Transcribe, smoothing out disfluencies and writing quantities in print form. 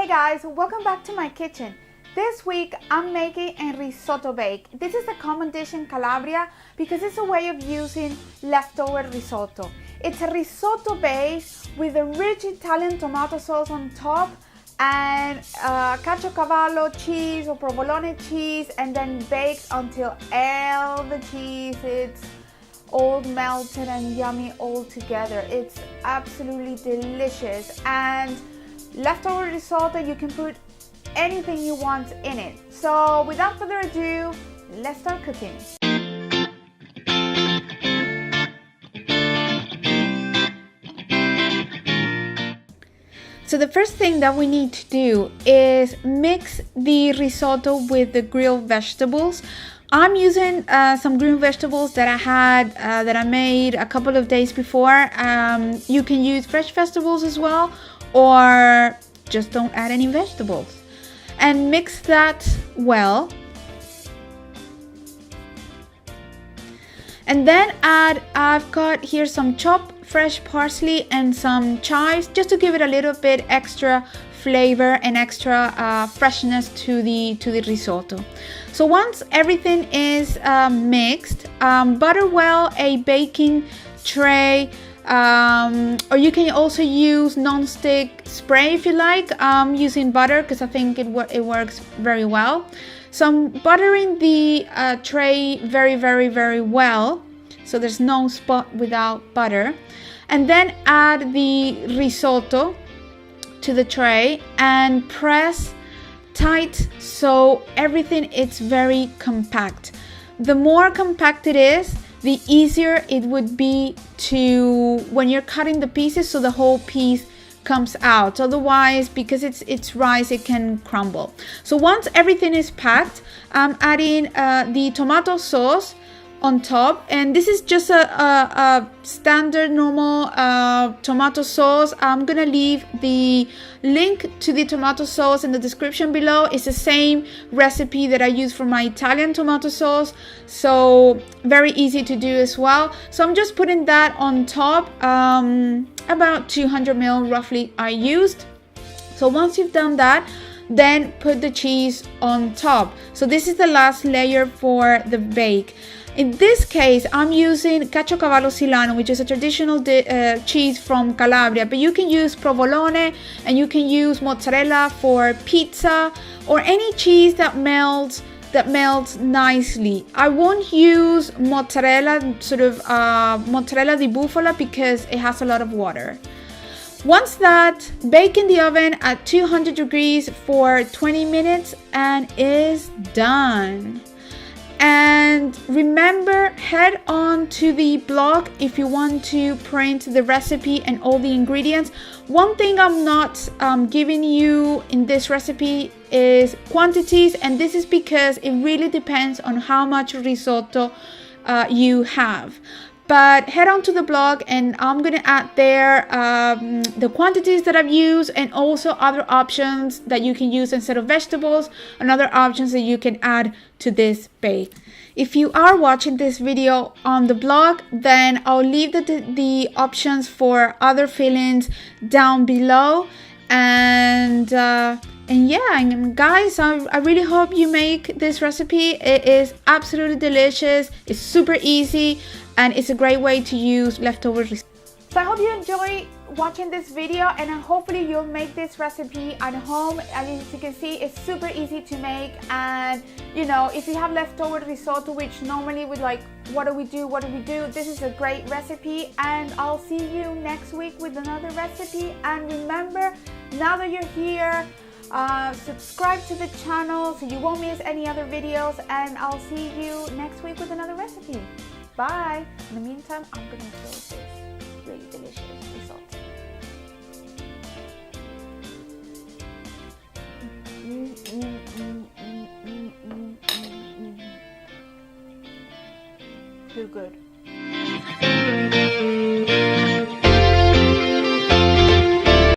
Hey guys, welcome back to my kitchen. This week I'm making a risotto bake. This is a common dish in Calabria because it's a way of using leftover risotto. It's a risotto base with a rich Italian tomato sauce on top and caciocavallo cheese or provolone cheese, and then baked until all the cheese is all melted and yummy all together. It's absolutely delicious, and leftover risotto, you can put anything you want in it. So without further ado, let's start cooking. So the first thing that we need to do is mix the risotto with the grilled vegetables. I'm using some green vegetables that I had, that I made a couple of days before. You can use fresh vegetables as well, or just don't add any vegetables. And mix that well. And then I've got here some chopped fresh parsley and some chives, just to give it a little bit extra flavor and extra freshness to the risotto. So once everything is mixed, butter well a baking tray, or you can also use non-stick spray if you like. I'm using butter because I think it works very well. So I'm buttering the tray very well, so there's no spot without butter. And then add the risotto to the tray and press tight so everything is very compact. The more compact it is, the easier it would be to when you're cutting the pieces, so the whole piece comes out. Otherwise, because it's rice, it can crumble. So once everything is packed, I'm adding the tomato sauce on top, and this is just a standard normal tomato sauce. I'm gonna leave the link to the tomato sauce in the description below. It's the same recipe that I use for my Italian tomato sauce, so very easy to do as well. So I'm just putting that on top, about 200 ml roughly I used. So once you've done that, then put the cheese on top. So this is the last layer for the bake. In this case, I'm using caciocavallo silano, which is a traditional cheese from Calabria, but you can use provolone and you can use mozzarella for pizza, or any cheese that melts nicely. I won't use mozzarella, mozzarella di bufala, because it has a lot of water. Once that, bake in the oven at 200 degrees for 20 minutes and is done. And remember, head on to the blog if you want to print the recipe and all the ingredients. One thing I'm not giving you in this recipe is quantities, and this is because it really depends on how much risotto you have. But head on to the blog and I'm gonna add there the quantities that I've used, and also other options that you can use instead of vegetables, and other options that you can add to this bake. If you are watching this video on the blog, then I'll leave the options for other fillings down below. And yeah, and guys, I really hope you make this recipe. It is absolutely delicious. It's super easy, and it's a great way to use leftovers. So I hope you enjoy watching this video, and hopefully you'll make this recipe at home. As you can see, it's super easy to make. And you know, if you have leftover risotto, which normally with like, what do we do, this is a great recipe. And I'll see you next week with another recipe. And remember, now that you're here, subscribe to the channel so you won't miss any other videos, and I'll see you next week with another recipe. Bye. In the meantime, I'm gonna fill this really delicious risotto. Feel good.